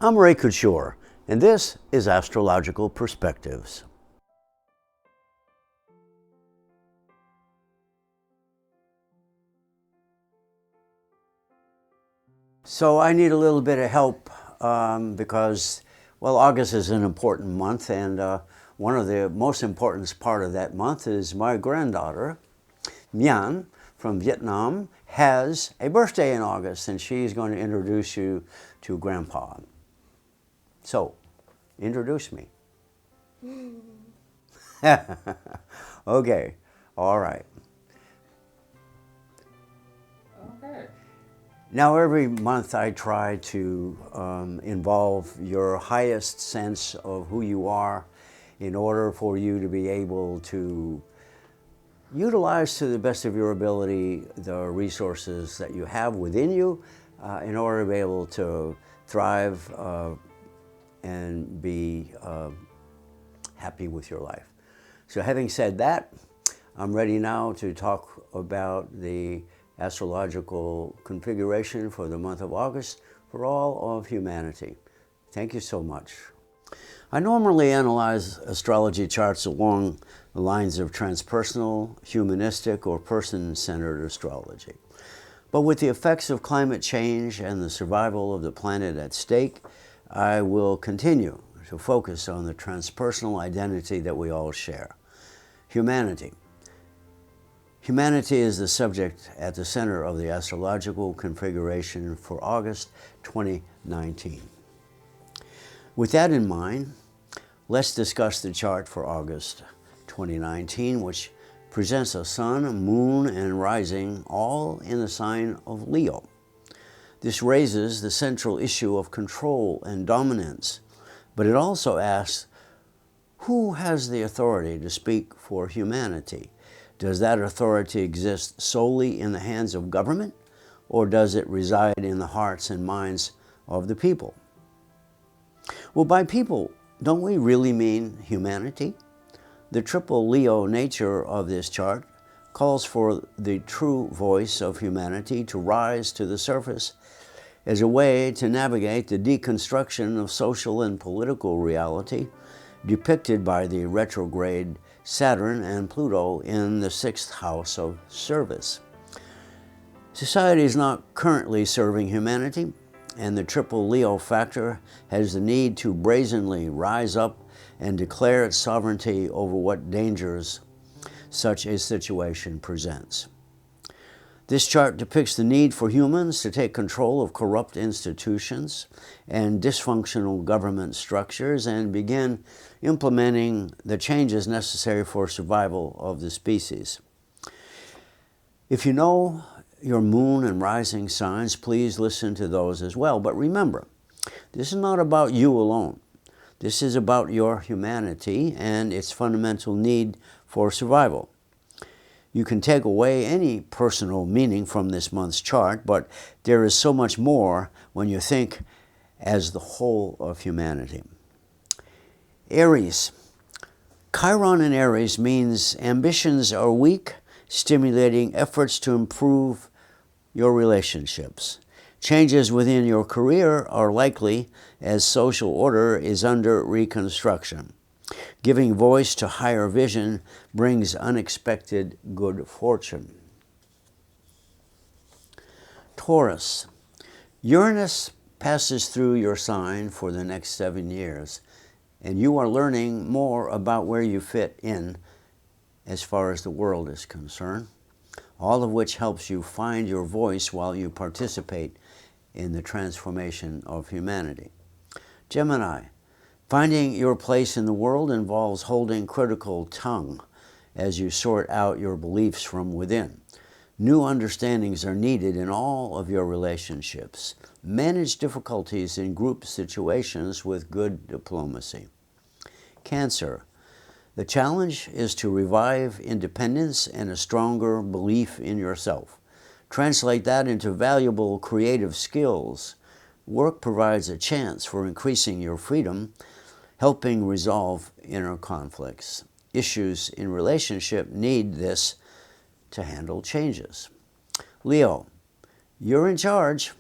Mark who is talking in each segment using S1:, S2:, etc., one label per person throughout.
S1: I'm Ray Couture, and this is Astrological Perspectives. So I need a little bit of help because, well, August is an important month, and one of the most important part of that month is my granddaughter, Nhan, from Vietnam, has a birthday in August, and she's going to introduce you to Grandpa. So, introduce me. Okay, all right.
S2: Okay.
S1: Now, every month I try to involve your highest sense of who you are in order for you to be able to utilize to the best of your ability the resources that you have within you in order to be able to thrive and be happy with your life. So having said that, I'm ready now to talk about the astrological configuration for the month of August for all of humanity. Thank you so much. I normally analyze astrology charts along the lines of transpersonal, humanistic, or person-centered astrology. But with the effects of climate change and the survival of the planet at stake, I will continue to focus on the transpersonal identity that we all share. Humanity. Humanity is the subject at the center of the astrological configuration for August 2019. With that in mind, let's discuss the chart for August 2019, which presents a sun, moon, and rising all in the sign of Leo. This raises the central issue of control and dominance, but it also asks, who has the authority to speak for humanity? Does that authority exist solely in the hands of government, or does it reside in the hearts and minds of the people? Well, by people, don't we really mean humanity? The triple Leo nature of this chart calls for the true voice of humanity to rise to the surface as a way to navigate the deconstruction of social and political reality depicted by the retrograde Saturn and Pluto in the 6th house of service. Society is not currently serving humanity, and the triple Leo factor has the need to brazenly rise up and declare its sovereignty over what dangers such a situation presents. This chart depicts the need for humans to take control of corrupt institutions and dysfunctional government structures and begin implementing the changes necessary for survival of the species. If you know your moon and rising signs, please listen to those as well. But remember, this is not about you alone. This is about your humanity and its fundamental need for survival. You can take away any personal meaning from this month's chart, but there is so much more when you think as the whole of humanity. Aries. Chiron in Aries means ambitions are weak, stimulating efforts to improve your relationships. Changes within your career are likely as social order is under reconstruction. Giving voice to higher vision brings unexpected good fortune. Taurus. Uranus passes through your sign for the next 7 years, and you are learning more about where you fit in as far as the world is concerned, all of which helps you find your voice while you participate in the transformation of humanity. Gemini. Finding your place in the world involves holding critical tongue as you sort out your beliefs from within. New understandings are needed in all of your relationships. Manage difficulties in group situations with good diplomacy. Cancer. The challenge is to revive independence and a stronger belief in yourself. Translate that into valuable creative skills. Work provides a chance for increasing your freedom, helping resolve inner conflicts. Issues in relationship need this to handle changes. Leo, you're in charge.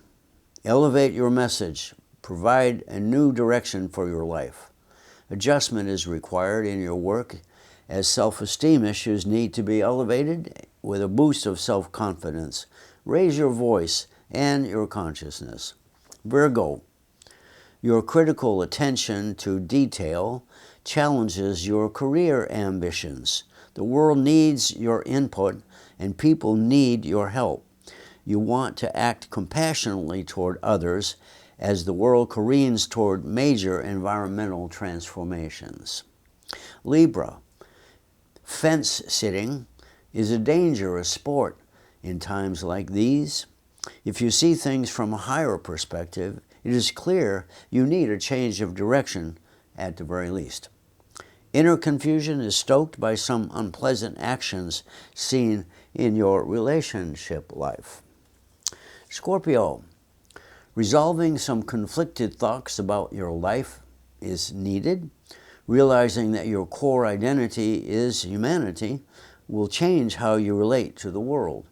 S1: Elevate your message. provide a new direction for your life. Adjustment is required in your work as self-esteem issues need to be elevated with a boost of self-confidence. Raise your voice and your consciousness. Virgo, your critical attention to detail challenges your career ambitions. The world needs your input and people need your help. You want to act compassionately toward others as the world careens toward major environmental transformations. Libra, fence sitting is a dangerous sport in times like these. If you see things from a higher perspective, it is clear you need a change of direction at the very least. Inner confusion is stoked by some unpleasant actions seen in your relationship life. Scorpio, resolving some conflicted thoughts about your life is needed. Realizing that your core identity is humanity will change how you relate to the world.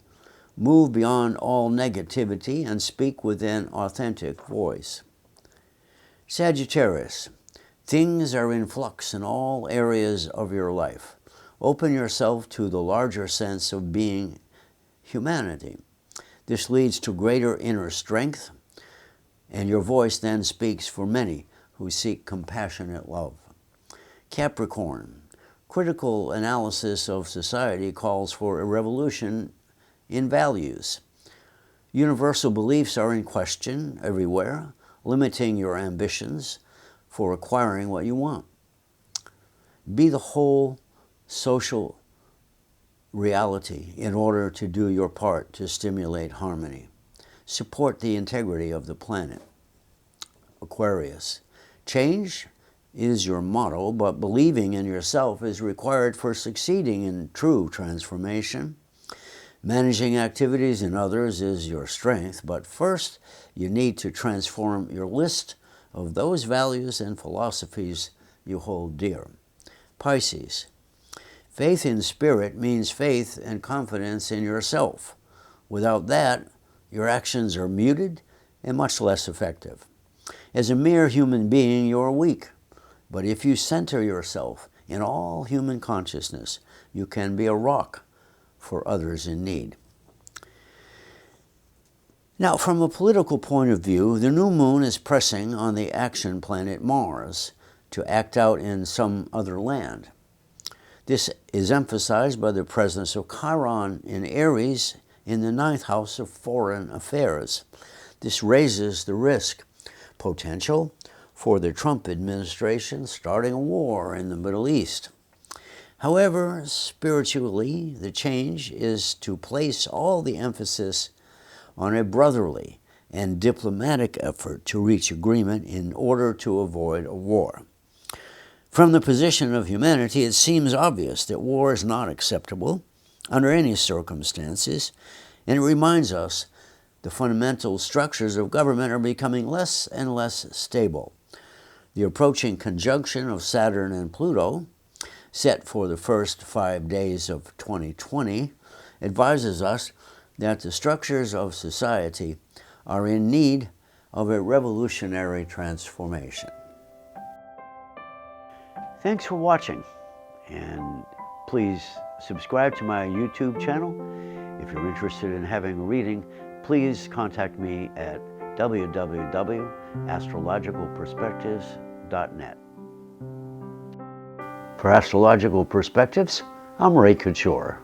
S1: Move beyond all negativity and speak with an authentic voice. Sagittarius, things are in flux in all areas of your life. Open yourself to the larger sense of being humanity. This leads to greater inner strength, and your voice then speaks for many who seek compassionate love. Capricorn, critical analysis of society calls for a revolution in values. Universal beliefs are in question everywhere, limiting your ambitions for acquiring what you want. Be the whole social reality in order to do your part to stimulate harmony. Support the integrity of the planet. Aquarius, change is your motto, but believing in yourself is required for succeeding in true transformation. Managing activities in others is your strength, but first you need to transform your list of those values and philosophies you hold dear. Pisces, faith in spirit means faith and confidence in yourself. Without that, your actions are muted and much less effective. As a mere human being, you're weak, but if you center yourself in all human consciousness, you can be a rock for others in need. Now, from a political point of view, the new moon is pressing on the action planet Mars to act out in some other land. This is emphasized by the presence of Chiron in Aries in the 9th house of foreign affairs. This raises the risk potential for the Trump administration starting a war in the Middle East. However, spiritually, the change is to place all the emphasis on a brotherly and diplomatic effort to reach agreement in order to avoid a war. From the position of humanity, it seems obvious that war is not acceptable under any circumstances, and it reminds us the fundamental structures of government are becoming less and less stable. The approaching conjunction of Saturn and Pluto, set for the first 5 days of 2020, advises us that the structures of society are in need of a revolutionary transformation. Thanks for watching, and please subscribe to my YouTube channel. If you're interested in having a reading, please contact me at www.astrologicalperspectives.net. For Astrological Perspectives, I'm Ray Couture.